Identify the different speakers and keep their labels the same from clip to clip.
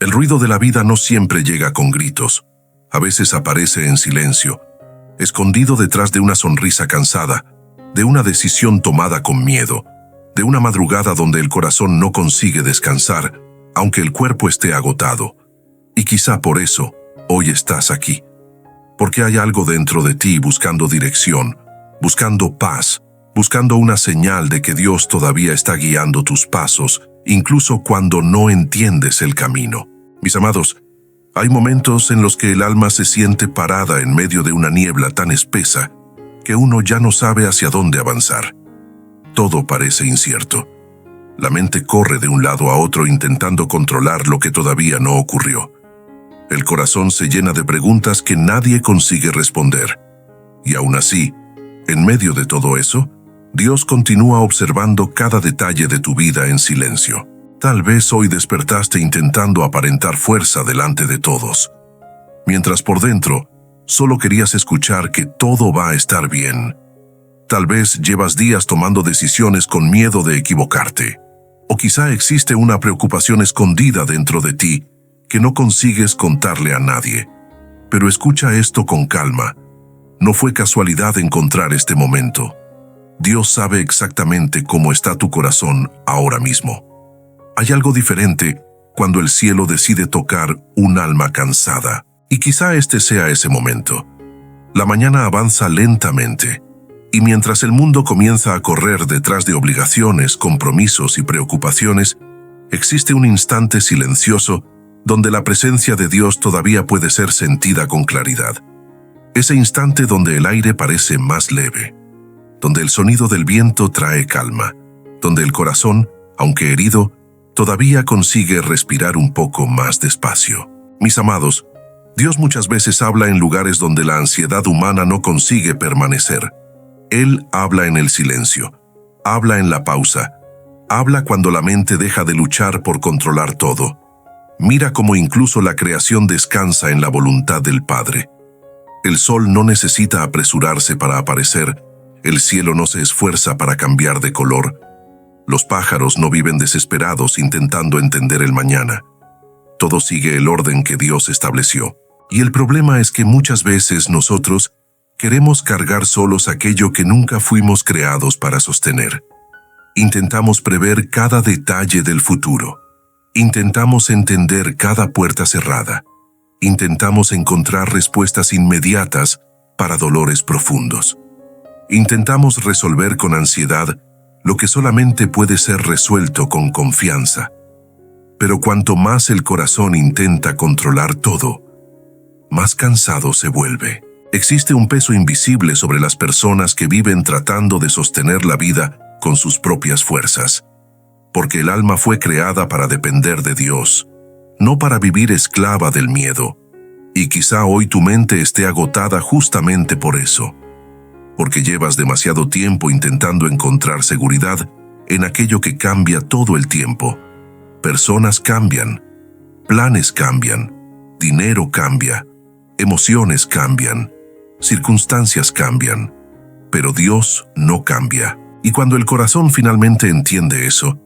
Speaker 1: El ruido de la vida no siempre llega con gritos. A veces aparece en silencio, escondido detrás de una sonrisa cansada, de una decisión tomada con miedo, de una madrugada donde el corazón no consigue descansar, aunque el cuerpo esté agotado. Y quizá por eso, hoy estás aquí. Porque hay algo dentro de ti buscando dirección, buscando paz, buscando una señal de que Dios todavía está guiando tus pasos, incluso cuando no entiendes el camino. Mis amados, hay momentos en los que el alma se siente parada en medio de una niebla tan espesa que uno ya no sabe hacia dónde avanzar. Todo parece incierto. La mente corre de un lado a otro intentando controlar lo que todavía no ocurrió. El corazón se llena de preguntas que nadie consigue responder. Y aún así, en medio de todo eso, Dios continúa observando cada detalle de tu vida en silencio. Tal vez hoy despertaste intentando aparentar fuerza delante de todos, mientras por dentro solo querías escuchar que todo va a estar bien. Tal vez llevas días tomando decisiones con miedo de equivocarte, o quizá existe una preocupación escondida dentro de ti que no consigues contarle a nadie. Pero escucha esto con calma. No fue casualidad encontrar este momento. Dios sabe exactamente cómo está tu corazón ahora mismo. Hay algo diferente cuando el cielo decide tocar un alma cansada, y quizá este sea ese momento. La mañana avanza lentamente, y mientras el mundo comienza a correr detrás de obligaciones, compromisos y preocupaciones, existe un instante silencioso donde la presencia de Dios todavía puede ser sentida con claridad. Ese instante donde el aire parece más leve, donde el sonido del viento trae calma, donde el corazón, aunque herido, todavía consigue respirar un poco más despacio. Mis amados, Dios muchas veces habla en lugares donde la ansiedad humana no consigue permanecer. Él habla en el silencio, habla en la pausa, habla cuando la mente deja de luchar por controlar todo. Mira cómo incluso la creación descansa en la voluntad del Padre. El sol no necesita apresurarse para aparecer, el cielo no se esfuerza para cambiar de color. Los pájaros no viven desesperados intentando entender el mañana. Todo sigue el orden que Dios estableció. Y el problema es que muchas veces nosotros queremos cargar solos aquello que nunca fuimos creados para sostener. Intentamos prever cada detalle del futuro. Intentamos entender cada puerta cerrada. Intentamos encontrar respuestas inmediatas para dolores profundos. Intentamos resolver con ansiedad lo que solamente puede ser resuelto con confianza. Pero cuanto más el corazón intenta controlar todo, más cansado se vuelve. Existe un peso invisible sobre las personas que viven tratando de sostener la vida con sus propias fuerzas. Porque el alma fue creada para depender de Dios, no para vivir esclava del miedo. Y quizá hoy tu mente esté agotada justamente por eso. Porque llevas demasiado tiempo intentando encontrar seguridad en aquello que cambia todo el tiempo. Personas cambian, planes cambian, dinero cambia, emociones cambian, circunstancias cambian, pero Dios no cambia. Y cuando el corazón finalmente entiende eso,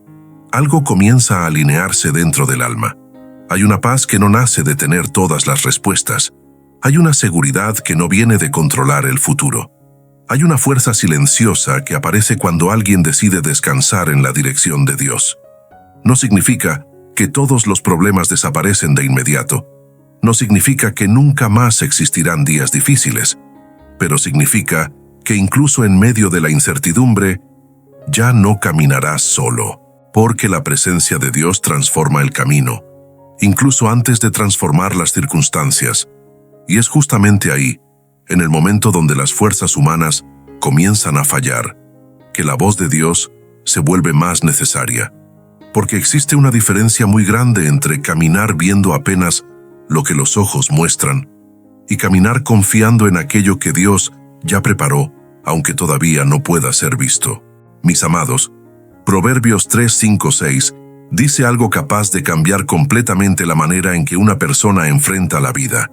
Speaker 1: algo comienza a alinearse dentro del alma. Hay una paz que no nace de tener todas las respuestas. Hay una seguridad que no viene de controlar el futuro. Hay una fuerza silenciosa que aparece cuando alguien decide descansar en la dirección de Dios. No significa que todos los problemas desaparecen de inmediato. No significa que nunca más existirán días difíciles. Pero significa que incluso en medio de la incertidumbre, ya no caminarás solo. Porque la presencia de Dios transforma el camino, incluso antes de transformar las circunstancias. Y es justamente ahí, en el momento donde las fuerzas humanas comienzan a fallar, que la voz de Dios se vuelve más necesaria. Porque existe una diferencia muy grande entre caminar viendo apenas lo que los ojos muestran y caminar confiando en aquello que Dios ya preparó, aunque todavía no pueda ser visto. Mis amados, Proverbios 3, 5, 6 dice algo capaz de cambiar completamente la manera en que una persona enfrenta la vida.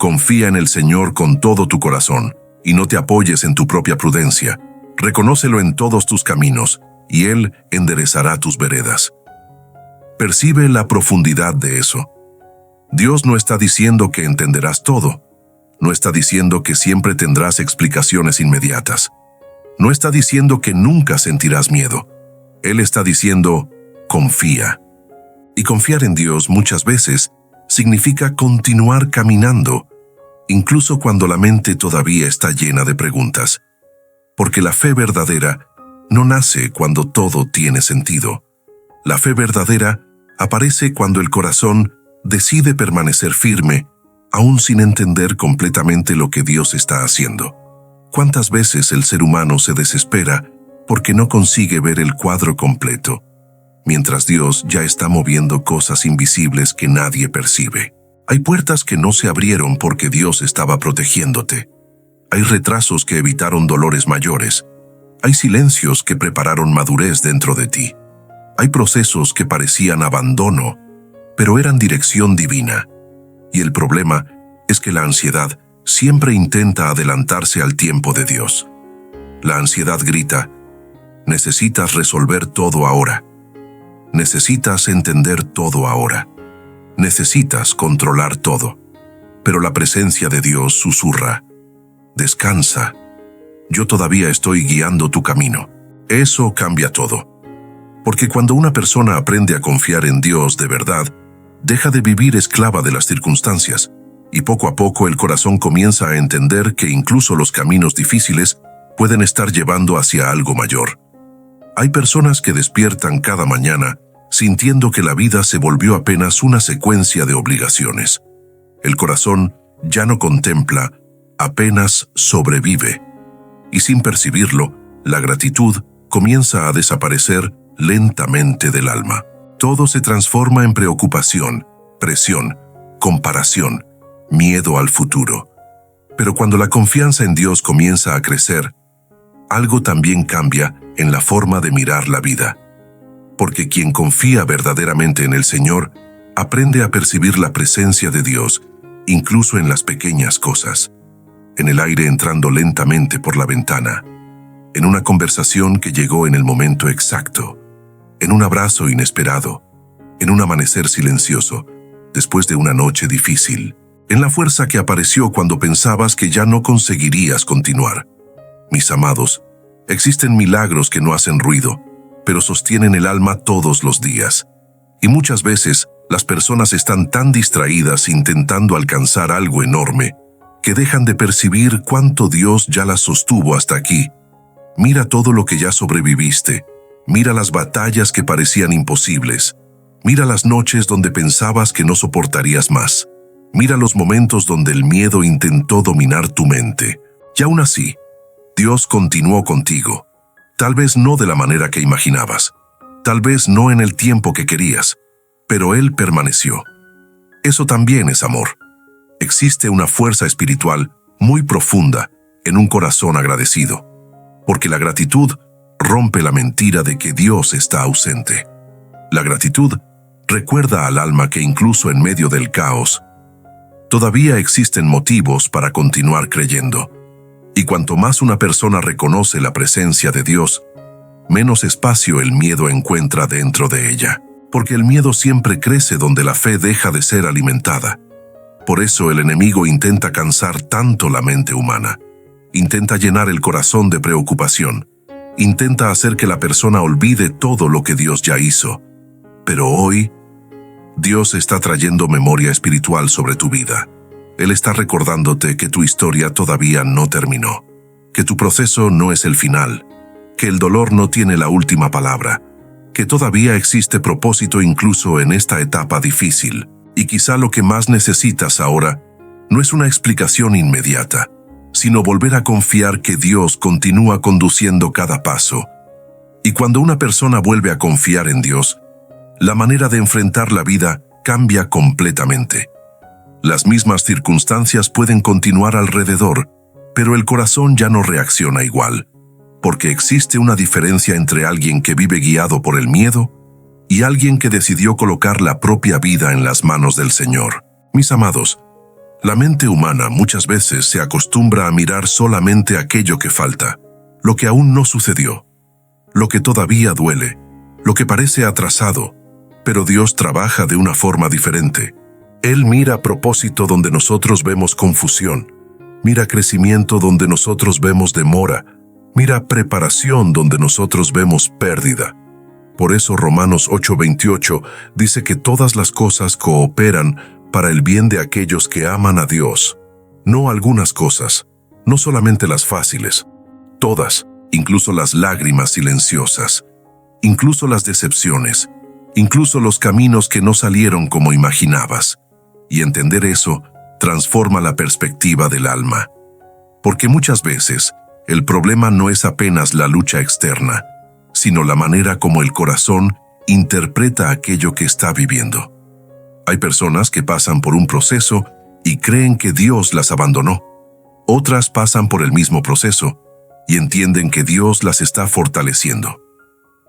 Speaker 1: Confía en el Señor con todo tu corazón y no te apoyes en tu propia prudencia. Reconócelo en todos tus caminos y Él enderezará tus veredas. Percibe la profundidad de eso. Dios no está diciendo que entenderás todo. No está diciendo que siempre tendrás explicaciones inmediatas. No está diciendo que nunca sentirás miedo. Él está diciendo, confía. Y confiar en Dios muchas veces significa continuar caminando, incluso cuando la mente todavía está llena de preguntas. Porque la fe verdadera no nace cuando todo tiene sentido. La fe verdadera aparece cuando el corazón decide permanecer firme, aún sin entender completamente lo que Dios está haciendo. ¿Cuántas veces el ser humano se desespera porque no consigue ver el cuadro completo, mientras Dios ya está moviendo cosas invisibles que nadie percibe? Hay puertas que no se abrieron porque Dios estaba protegiéndote. Hay retrasos que evitaron dolores mayores. Hay silencios que prepararon madurez dentro de ti. Hay procesos que parecían abandono, pero eran dirección divina. Y el problema es que la ansiedad siempre intenta adelantarse al tiempo de Dios. La ansiedad grita, necesitas resolver todo ahora. Necesitas entender todo ahora. Necesitas controlar todo. Pero la presencia de Dios susurra, descansa. Yo todavía estoy guiando tu camino. Eso cambia todo. Porque cuando una persona aprende a confiar en Dios de verdad, deja de vivir esclava de las circunstancias, y poco a poco el corazón comienza a entender que incluso los caminos difíciles pueden estar llevando hacia algo mayor. Hay personas que despiertan cada mañana sintiendo que la vida se volvió apenas una secuencia de obligaciones. El corazón ya no contempla, apenas sobrevive. Y sin percibirlo, la gratitud comienza a desaparecer lentamente del alma. Todo se transforma en preocupación, presión, comparación, miedo al futuro. Pero cuando la confianza en Dios comienza a crecer, algo también cambia en la forma de mirar la vida. Porque quien confía verdaderamente en el Señor aprende a percibir la presencia de Dios, incluso en las pequeñas cosas. En el aire entrando lentamente por la ventana, en una conversación que llegó en el momento exacto, en un abrazo inesperado, en un amanecer silencioso, después de una noche difícil, en la fuerza que apareció cuando pensabas que ya no conseguirías continuar. Mis amados, existen milagros que no hacen ruido, pero sostienen el alma todos los días. Y muchas veces, las personas están tan distraídas intentando alcanzar algo enorme, que dejan de percibir cuánto Dios ya las sostuvo hasta aquí. Mira todo lo que ya sobreviviste. Mira las batallas que parecían imposibles. Mira las noches donde pensabas que no soportarías más. Mira los momentos donde el miedo intentó dominar tu mente. Y aún así, Dios continuó contigo. Tal vez no de la manera que imaginabas. Tal vez no en el tiempo que querías. Pero Él permaneció. Eso también es amor. Existe una fuerza espiritual muy profunda en un corazón agradecido. Porque la gratitud rompe la mentira de que Dios está ausente. La gratitud recuerda al alma que incluso en medio del caos, todavía existen motivos para continuar creyendo. Y cuanto más una persona reconoce la presencia de Dios, menos espacio el miedo encuentra dentro de ella. Porque el miedo siempre crece donde la fe deja de ser alimentada. Por eso el enemigo intenta cansar tanto la mente humana. Intenta llenar el corazón de preocupación. Intenta hacer que la persona olvide todo lo que Dios ya hizo. Pero hoy, Dios está trayendo memoria espiritual sobre tu vida. Él está recordándote que tu historia todavía no terminó, que tu proceso no es el final, que el dolor no tiene la última palabra, que todavía existe propósito incluso en esta etapa difícil. Y quizá lo que más necesitas ahora no es una explicación inmediata, sino volver a confiar que Dios continúa conduciendo cada paso. Y cuando una persona vuelve a confiar en Dios, la manera de enfrentar la vida cambia completamente. Las mismas circunstancias pueden continuar alrededor, pero el corazón ya no reacciona igual, porque existe una diferencia entre alguien que vive guiado por el miedo y alguien que decidió colocar la propia vida en las manos del Señor. Mis amados, la mente humana muchas veces se acostumbra a mirar solamente aquello que falta, lo que aún no sucedió, lo que todavía duele, lo que parece atrasado, pero Dios trabaja de una forma diferente. Él mira propósito donde nosotros vemos confusión, mira crecimiento donde nosotros vemos demora, mira preparación donde nosotros vemos pérdida. Por eso Romanos 8:28 dice que todas las cosas cooperan para el bien de aquellos que aman a Dios. No algunas cosas, no solamente las fáciles, todas, incluso las lágrimas silenciosas, incluso las decepciones, incluso los caminos que no salieron como imaginabas. Y entender eso transforma la perspectiva del alma. Porque muchas veces el problema no es apenas la lucha externa, sino la manera como el corazón interpreta aquello que está viviendo. Hay personas que pasan por un proceso y creen que Dios las abandonó. Otras pasan por el mismo proceso y entienden que Dios las está fortaleciendo.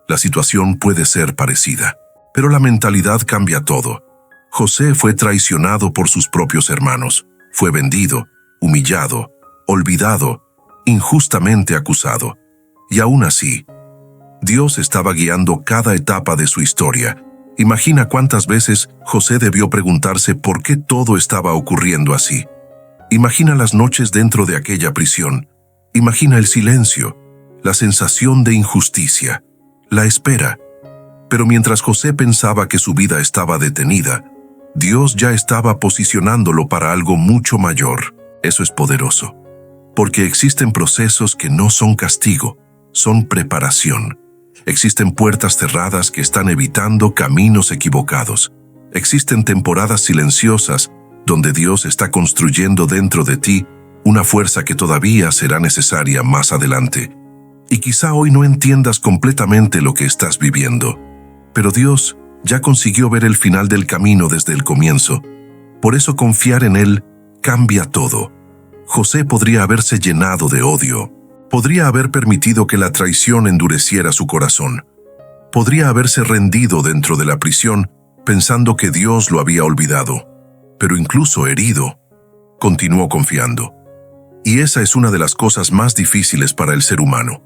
Speaker 1: La situación puede ser parecida, pero la mentalidad cambia todo. José fue traicionado por sus propios hermanos, fue vendido, humillado, olvidado, injustamente acusado. Y aún así, Dios estaba guiando cada etapa de su historia. Imagina cuántas veces José debió preguntarse por qué todo estaba ocurriendo así. Imagina las noches dentro de aquella prisión. Imagina el silencio, la sensación de injusticia, la espera. Pero mientras José pensaba que su vida estaba detenida, Dios ya estaba posicionándolo para algo mucho mayor. Eso es poderoso, porque existen procesos que no son castigo, son preparación. Existen puertas cerradas que están evitando caminos equivocados. Existen temporadas silenciosas donde Dios está construyendo dentro de ti una fuerza que todavía será necesaria más adelante. Y quizá hoy no entiendas completamente lo que estás viviendo, pero Dios ya consiguió ver el final del camino desde el comienzo. Por eso confiar en Él cambia todo. José podría haberse llenado de odio. Podría haber permitido que la traición endureciera su corazón. Podría haberse rendido dentro de la prisión pensando que Dios lo había olvidado. Pero incluso herido, continuó confiando. Y esa es una de las cosas más difíciles para el ser humano.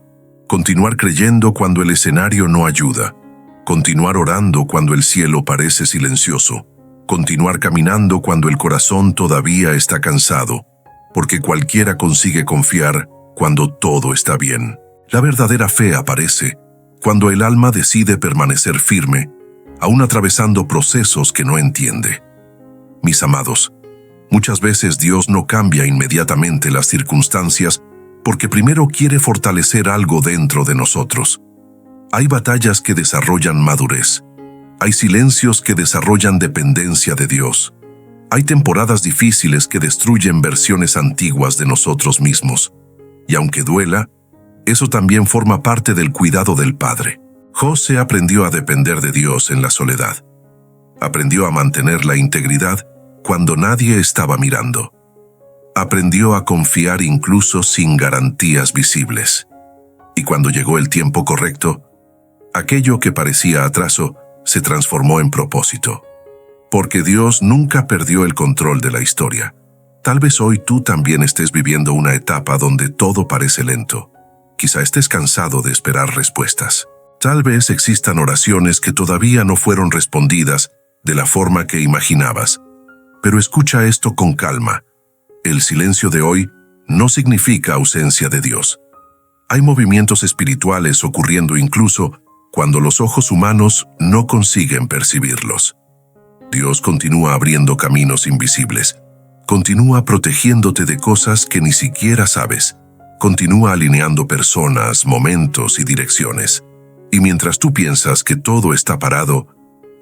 Speaker 1: Continuar creyendo cuando el escenario no ayuda. Continuar orando cuando el cielo parece silencioso. Continuar caminando cuando el corazón todavía está cansado. Porque cualquiera consigue confiar cuando todo está bien. La verdadera fe aparece cuando el alma decide permanecer firme, aún atravesando procesos que no entiende. Mis amados, muchas veces Dios no cambia inmediatamente las circunstancias porque primero quiere fortalecer algo dentro de nosotros. Hay batallas que desarrollan madurez. Hay silencios que desarrollan dependencia de Dios. Hay temporadas difíciles que destruyen versiones antiguas de nosotros mismos. Y aunque duela, eso también forma parte del cuidado del Padre. José aprendió a depender de Dios en la soledad. Aprendió a mantener la integridad cuando nadie estaba mirando. Aprendió a confiar incluso sin garantías visibles. Y cuando llegó el tiempo correcto, aquello que parecía atraso se transformó en propósito. Porque Dios nunca perdió el control de la historia. Tal vez hoy tú también estés viviendo una etapa donde todo parece lento. Quizá estés cansado de esperar respuestas. Tal vez existan oraciones que todavía no fueron respondidas de la forma que imaginabas. Pero escucha esto con calma. El silencio de hoy no significa ausencia de Dios. Hay movimientos espirituales ocurriendo incluso cuando los ojos humanos no consiguen percibirlos. Dios continúa abriendo caminos invisibles. Continúa protegiéndote de cosas que ni siquiera sabes. Continúa alineando personas, momentos y direcciones. Y mientras tú piensas que todo está parado,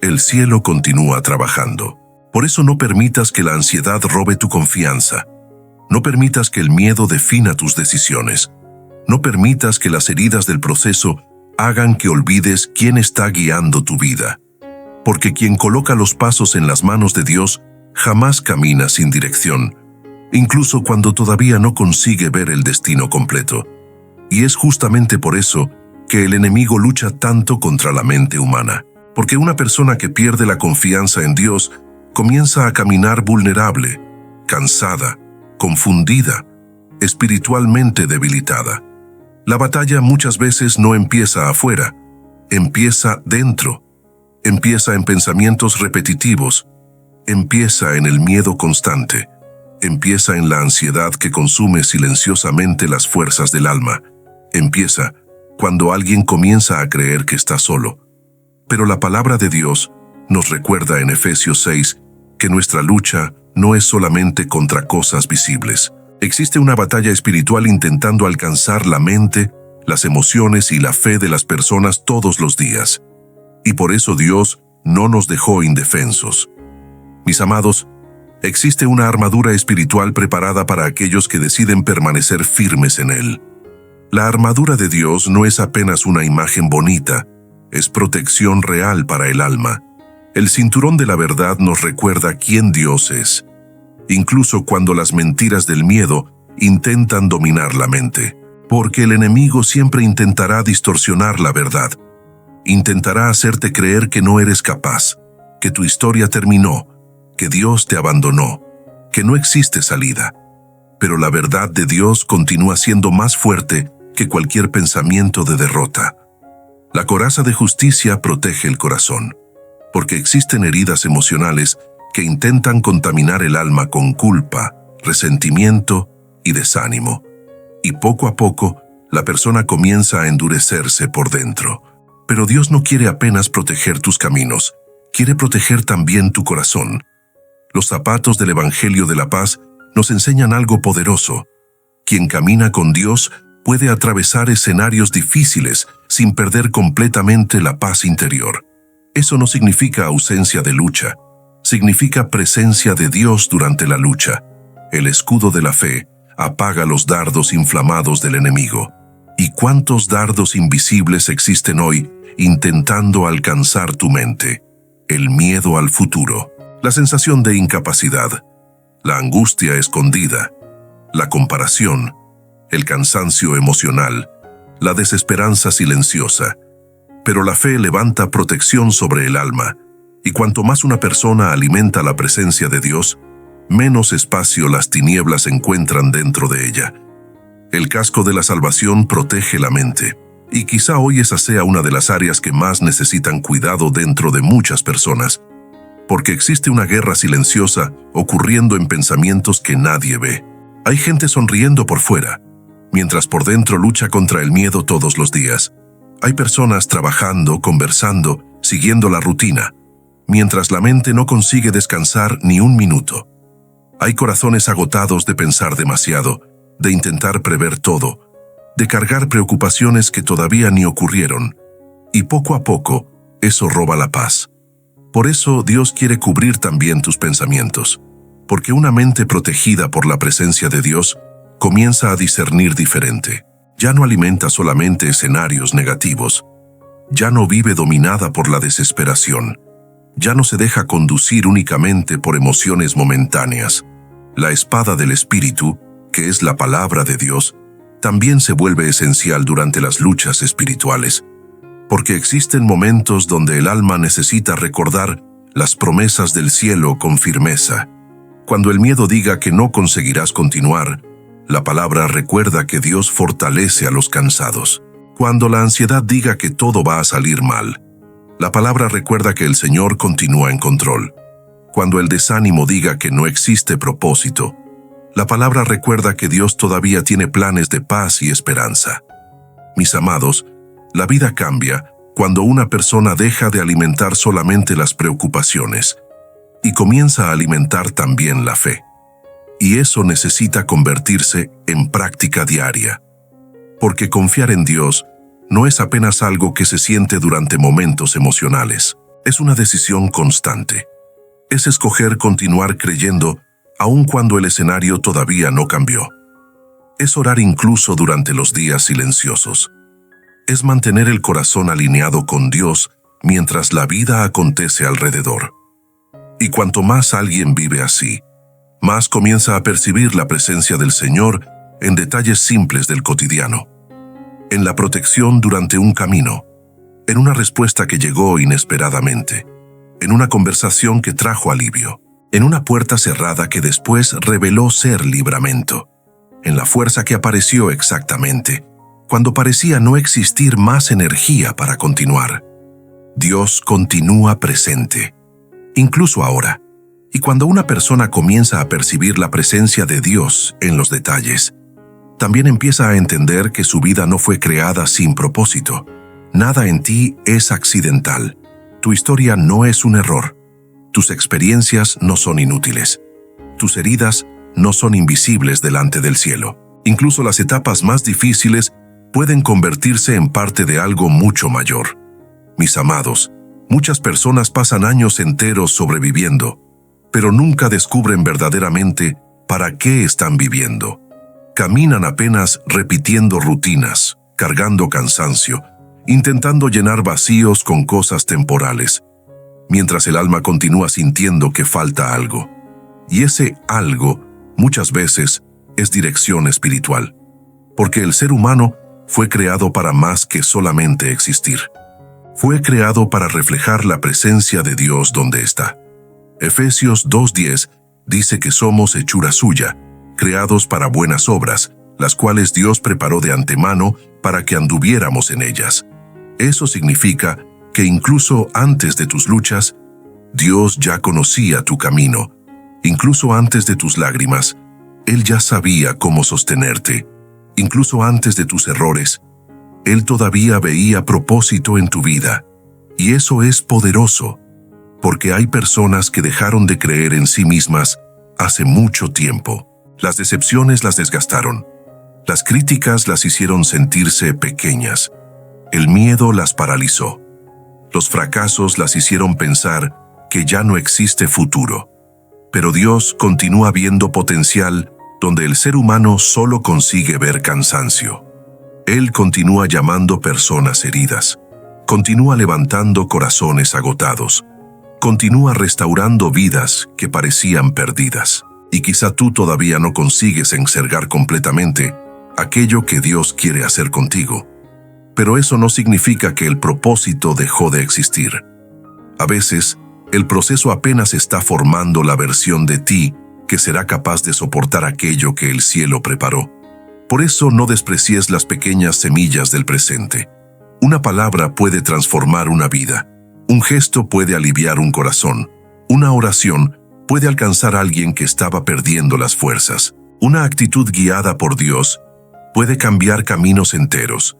Speaker 1: el cielo continúa trabajando. Por eso no permitas que la ansiedad robe tu confianza. No permitas que el miedo defina tus decisiones. No permitas que las heridas del proceso hagan que olvides quién está guiando tu vida. Porque quien coloca los pasos en las manos de Dios jamás camina sin dirección, incluso cuando todavía no consigue ver el destino completo. Y es justamente por eso que el enemigo lucha tanto contra la mente humana. Porque una persona que pierde la confianza en Dios comienza a caminar vulnerable, cansada, confundida, espiritualmente debilitada. La batalla muchas veces no empieza afuera, empieza dentro. Empieza en pensamientos repetitivos, empieza en el miedo constante, empieza en la ansiedad que consume silenciosamente las fuerzas del alma, empieza cuando alguien comienza a creer que está solo. Pero la palabra de Dios nos recuerda en Efesios 6 que nuestra lucha no es solamente contra cosas visibles. Existe una batalla espiritual intentando alcanzar la mente, las emociones y la fe de las personas todos los días. Y por eso Dios no nos dejó indefensos. Mis amados, existe una armadura espiritual preparada para aquellos que deciden permanecer firmes en Él. La armadura de Dios no es apenas una imagen bonita, es protección real para el alma. El cinturón de la verdad nos recuerda quién Dios es, incluso cuando las mentiras del miedo intentan dominar la mente, porque el enemigo siempre intentará distorsionar la verdad. Intentará hacerte creer que no eres capaz, que tu historia terminó, que Dios te abandonó, que no existe salida. Pero la verdad de Dios continúa siendo más fuerte que cualquier pensamiento de derrota. La coraza de justicia protege el corazón, porque existen heridas emocionales que intentan contaminar el alma con culpa, resentimiento y desánimo. Y poco a poco, la persona comienza a endurecerse por dentro. Pero Dios no quiere apenas proteger tus caminos, quiere proteger también tu corazón. Los zapatos del Evangelio de la Paz nos enseñan algo poderoso. Quien camina con Dios puede atravesar escenarios difíciles sin perder completamente la paz interior. Eso no significa ausencia de lucha, significa presencia de Dios durante la lucha. El escudo de la fe apaga los dardos inflamados del enemigo. ¿Y cuántos dardos invisibles existen hoy intentando alcanzar tu mente? El miedo al futuro, la sensación de incapacidad, la angustia escondida, la comparación, el cansancio emocional, la desesperanza silenciosa. Pero la fe levanta protección sobre el alma, y cuanto más una persona alimenta la presencia de Dios, menos espacio las tinieblas encuentran dentro de ella. El casco de la salvación protege la mente, y quizá hoy esa sea una de las áreas que más necesitan cuidado dentro de muchas personas, porque existe una guerra silenciosa ocurriendo en pensamientos que nadie ve. Hay gente sonriendo por fuera, mientras por dentro lucha contra el miedo todos los días. Hay personas trabajando, conversando, siguiendo la rutina, mientras la mente no consigue descansar ni un minuto. Hay corazones agotados de pensar demasiado, de intentar prever todo, de cargar preocupaciones que todavía ni ocurrieron, y poco a poco, eso roba la paz. Por eso Dios quiere cubrir también tus pensamientos, porque una mente protegida por la presencia de Dios comienza a discernir diferente. Ya no alimenta solamente escenarios negativos, ya no vive dominada por la desesperación, ya no se deja conducir únicamente por emociones momentáneas. La espada del Espíritu, que es la palabra de Dios, también se vuelve esencial durante las luchas espirituales, porque existen momentos donde el alma necesita recordar las promesas del cielo con firmeza. Cuando el miedo diga que no conseguirás continuar, la palabra recuerda que Dios fortalece a los cansados. Cuando la ansiedad diga que todo va a salir mal, la palabra recuerda que el Señor continúa en control. Cuando el desánimo diga que no existe propósito, la palabra recuerda que Dios todavía tiene planes de paz y esperanza. Mis amados, la vida cambia cuando una persona deja de alimentar solamente las preocupaciones y comienza a alimentar también la fe. Y eso necesita convertirse en práctica diaria. Porque confiar en Dios no es apenas algo que se siente durante momentos emocionales. Es una decisión constante. Es escoger continuar creyendo aun cuando el escenario todavía no cambió. Es orar incluso durante los días silenciosos. Es mantener el corazón alineado con Dios mientras la vida acontece alrededor. Y cuanto más alguien vive así, más comienza a percibir la presencia del Señor en detalles simples del cotidiano, en la protección durante un camino, en una respuesta que llegó inesperadamente, en una conversación que trajo alivio, en una puerta cerrada que después reveló ser libramento, en la fuerza que apareció exactamente cuando parecía no existir más energía para continuar. Dios continúa presente, incluso ahora, Y cuando una persona comienza a percibir la presencia de Dios en los detalles, también empieza a entender que su vida no fue creada sin propósito. Nada en ti es accidental. Tu historia no es un error. Tus experiencias no son inútiles. Tus heridas no son invisibles delante del cielo. Incluso las etapas más difíciles pueden convertirse en parte de algo mucho mayor. Mis amados, muchas personas pasan años enteros sobreviviendo, pero nunca descubren verdaderamente para qué están viviendo. Caminan apenas repitiendo rutinas, cargando cansancio, intentando llenar vacíos con cosas temporales, mientras el alma continúa sintiendo que falta algo. Y ese algo, muchas veces, es dirección espiritual, porque el ser humano fue creado para más que solamente existir. Fue creado para reflejar la presencia de Dios donde está. Efesios 2:10 dice que somos hechura suya, creados para buenas obras, las cuales Dios preparó de antemano para que anduviéramos en ellas. Eso significa que incluso antes de tus luchas, Dios ya conocía tu camino. Incluso antes de tus lágrimas, Él ya sabía cómo sostenerte. Incluso antes de tus errores, Él todavía veía propósito en tu vida. Y eso es poderoso, porque hay personas que dejaron de creer en sí mismas hace mucho tiempo. Las decepciones las desgastaron. Las críticas las hicieron sentirse pequeñas. El miedo las paralizó. Los fracasos las hicieron pensar que ya no existe futuro. Pero Dios continúa viendo potencial donde el ser humano solo consigue ver cansancio. Él continúa llamando personas heridas. Continúa levantando corazones agotados. Continúa restaurando vidas que parecían perdidas. Y quizá tú todavía no consigues enxergar completamente aquello que Dios quiere hacer contigo. Pero eso no significa que el propósito dejó de existir. A veces, el proceso apenas está formando la versión de ti que será capaz de soportar aquello que el cielo preparó. Por eso no desprecies las pequeñas semillas del presente. Una palabra puede transformar una vida. Un gesto puede aliviar un corazón. Una oración puede alcanzar a alguien que estaba perdiendo las fuerzas. Una actitud guiada por Dios puede cambiar caminos enteros.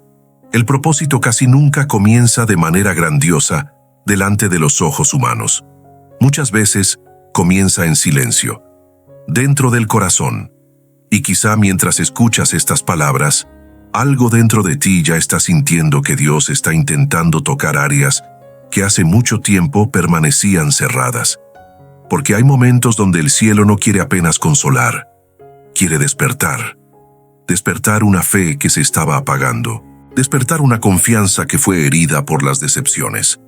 Speaker 1: El propósito casi nunca comienza de manera grandiosa delante de los ojos humanos. Muchas veces comienza en silencio, dentro del corazón. Y quizá mientras escuchas estas palabras, algo dentro de ti ya está sintiendo que Dios está intentando tocar áreas que hace mucho tiempo permanecían cerradas. Porque hay momentos donde el cielo no quiere apenas consolar, quiere despertar. Despertar una fe que se estaba apagando. Despertar una confianza que fue herida por las decepciones.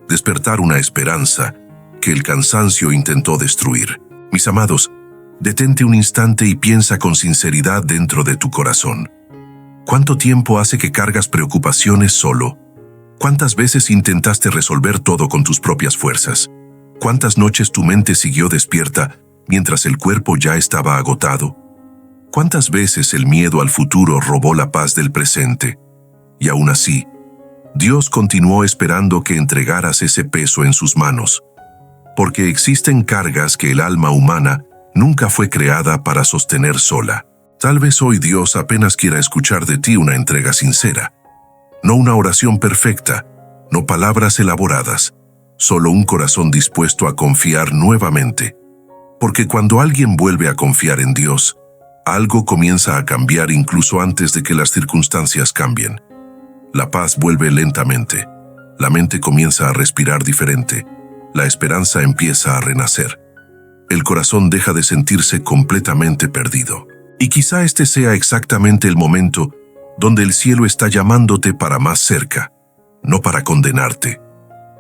Speaker 1: Despertar una esperanza que el cansancio intentó destruir. Mis amados, detente un instante y piensa con sinceridad dentro de tu corazón. ¿Cuánto tiempo hace que cargas preocupaciones solo? ¿Cuántas veces intentaste resolver todo con tus propias fuerzas? ¿Cuántas noches tu mente siguió despierta mientras el cuerpo ya estaba agotado? ¿Cuántas veces el miedo al futuro robó la paz del presente? Y aún así, Dios continuó esperando que entregaras ese peso en sus manos. Porque existen cargas que el alma humana nunca fue creada para sostener sola. Tal vez hoy Dios apenas quiera escuchar de ti una entrega sincera. No una oración perfecta, no palabras elaboradas, solo un corazón dispuesto a confiar nuevamente. Porque cuando alguien vuelve a confiar en Dios, algo comienza a cambiar incluso antes de que las circunstancias cambien. La paz vuelve lentamente, la mente comienza a respirar diferente, la esperanza empieza a renacer. El corazón deja de sentirse completamente perdido. Y quizá este sea exactamente el momento donde el cielo está llamándote para más cerca, no para condenarte,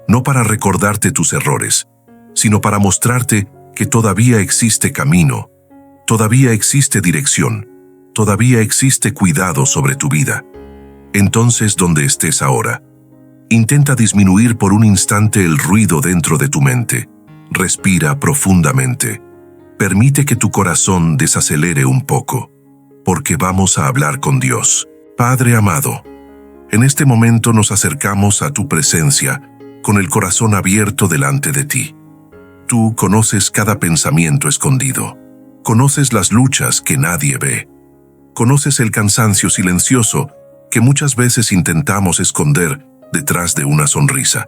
Speaker 1: no para recordarte tus errores, sino para mostrarte que todavía existe camino, todavía existe dirección, todavía existe cuidado sobre tu vida. Entonces, donde estés ahora, intenta disminuir por un instante el ruido dentro de tu mente. Respira profundamente. Permite que tu corazón desacelere un poco, porque vamos a hablar con Dios. Padre amado, en este momento nos acercamos a tu presencia con el corazón abierto delante de ti. Tú conoces cada pensamiento escondido. Conoces las luchas que nadie ve. Conoces el cansancio silencioso que muchas veces intentamos esconder detrás de una sonrisa.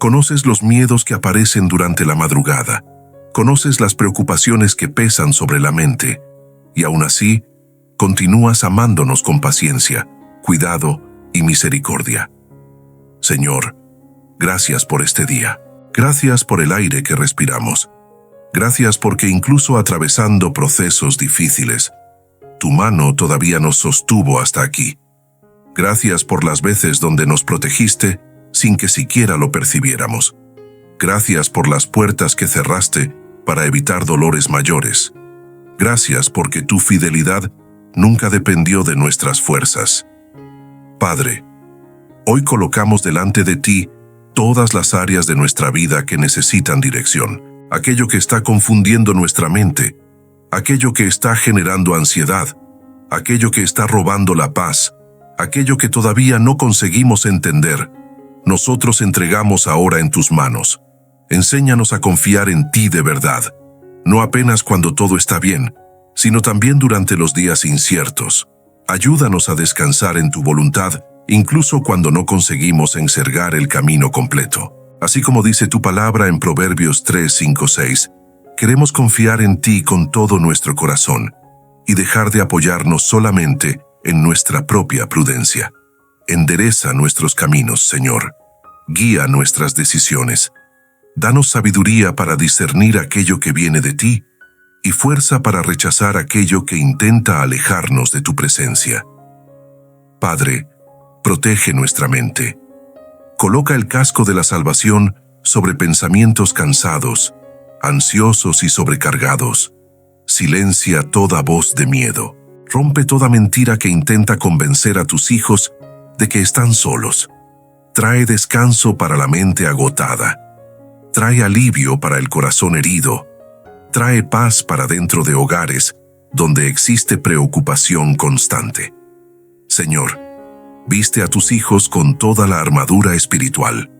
Speaker 1: Conoces los miedos que aparecen durante la madrugada. Conoces las preocupaciones que pesan sobre la mente. Y aún así, continúas amándonos con paciencia, cuidado y misericordia. Señor, gracias por este día. Gracias por el aire que respiramos. Gracias porque incluso atravesando procesos difíciles, tu mano todavía nos sostuvo hasta aquí. Gracias por las veces donde nos protegiste sin que siquiera lo percibiéramos. Gracias por las puertas que cerraste para evitar dolores mayores. Gracias porque tu fidelidad nunca dependió de nuestras fuerzas. Padre, hoy colocamos delante de ti todas las áreas de nuestra vida que necesitan dirección, aquello que está confundiendo nuestra mente, aquello que está generando ansiedad, aquello que está robando la paz, aquello que todavía no conseguimos entender. Nosotros entregamos ahora en tus manos. Enséñanos a confiar en ti de verdad, no apenas cuando todo está bien, sino también durante los días inciertos. Ayúdanos a descansar en tu voluntad, incluso cuando no conseguimos encerrar el camino completo. Así como dice tu palabra en Proverbios 3, 5, 6, queremos confiar en ti con todo nuestro corazón y dejar de apoyarnos solamente en nuestra propia prudencia. Endereza nuestros caminos, Señor. Guía nuestras decisiones. Danos sabiduría para discernir aquello que viene de ti y fuerza para rechazar aquello que intenta alejarnos de tu presencia. Padre, protege nuestra mente. Coloca el casco de la salvación sobre pensamientos cansados, ansiosos y sobrecargados. Silencia toda voz de miedo. Rompe toda mentira que intenta convencer a tus hijos de que están solos. Trae descanso para la mente agotada. Trae alivio para el corazón herido. Trae paz para dentro de hogares donde existe preocupación constante. Señor, viste a tus hijos con toda la armadura espiritual.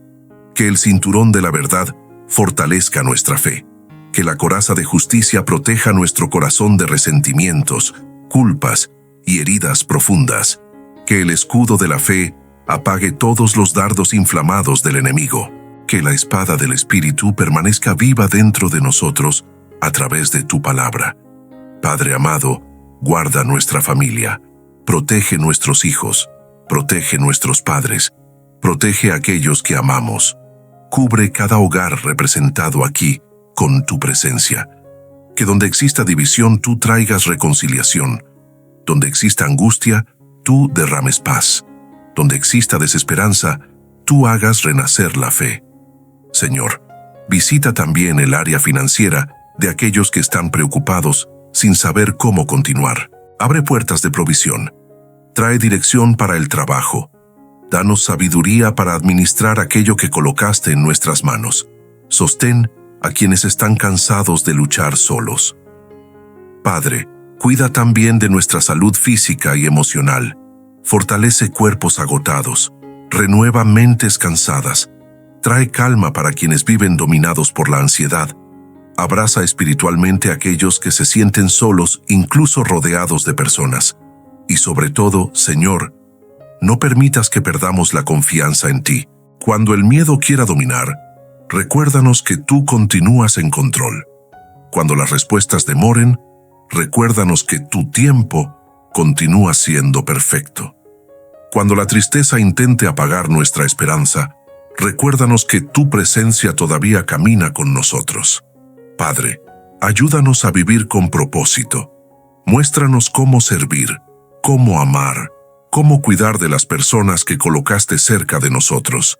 Speaker 1: Que el cinturón de la verdad fortalezca nuestra fe. Que la coraza de justicia proteja nuestro corazón de resentimientos, culpas y heridas profundas. Que el escudo de la fe apague todos los dardos inflamados del enemigo. Que la espada del Espíritu permanezca viva dentro de nosotros a través de tu palabra. Padre amado, guarda nuestra familia. Protege nuestros hijos. Protege nuestros padres. Protege a aquellos que amamos. Cubre cada hogar representado aquí con tu presencia. Que donde exista división, tú traigas reconciliación. Donde exista angustia, tú derrames paz. Donde exista desesperanza, tú hagas renacer la fe. Señor, visita también el área financiera de aquellos que están preocupados sin saber cómo continuar. Abre puertas de provisión. Trae dirección para el trabajo. Danos sabiduría para administrar aquello que colocaste en nuestras manos. Sostén a quienes están cansados de luchar solos. Padre, cuida también de nuestra salud física y emocional. Fortalece cuerpos agotados. Renueva mentes cansadas. Trae calma para quienes viven dominados por la ansiedad. Abraza espiritualmente a aquellos que se sienten solos, incluso rodeados de personas. Y sobre todo, Señor, no permitas que perdamos la confianza en ti. Cuando el miedo quiera dominar, recuérdanos que tú continúas en control. Cuando las respuestas demoren, recuérdanos que tu tiempo continúa siendo perfecto. Cuando la tristeza intente apagar nuestra esperanza, recuérdanos que tu presencia todavía camina con nosotros. Padre, ayúdanos a vivir con propósito. Muéstranos cómo servir, cómo amar, cómo cuidar de las personas que colocaste cerca de nosotros.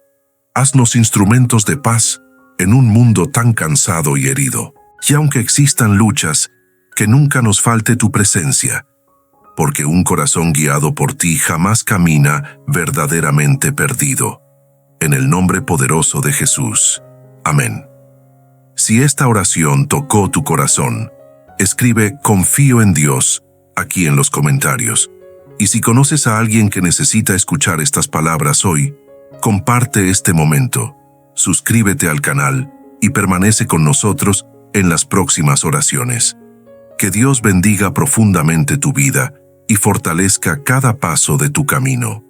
Speaker 1: Haznos instrumentos de paz en un mundo tan cansado y herido. Y aunque existan luchas, que nunca nos falte tu presencia, porque un corazón guiado por ti jamás camina verdaderamente perdido. En el nombre poderoso de Jesús. Amén. Si esta oración tocó tu corazón, escribe "Confío en Dios" aquí en los comentarios. Y si conoces a alguien que necesita escuchar estas palabras hoy, comparte este momento, suscríbete al canal y permanece con nosotros en las próximas oraciones. Que Dios bendiga profundamente tu vida y fortalezca cada paso de tu camino.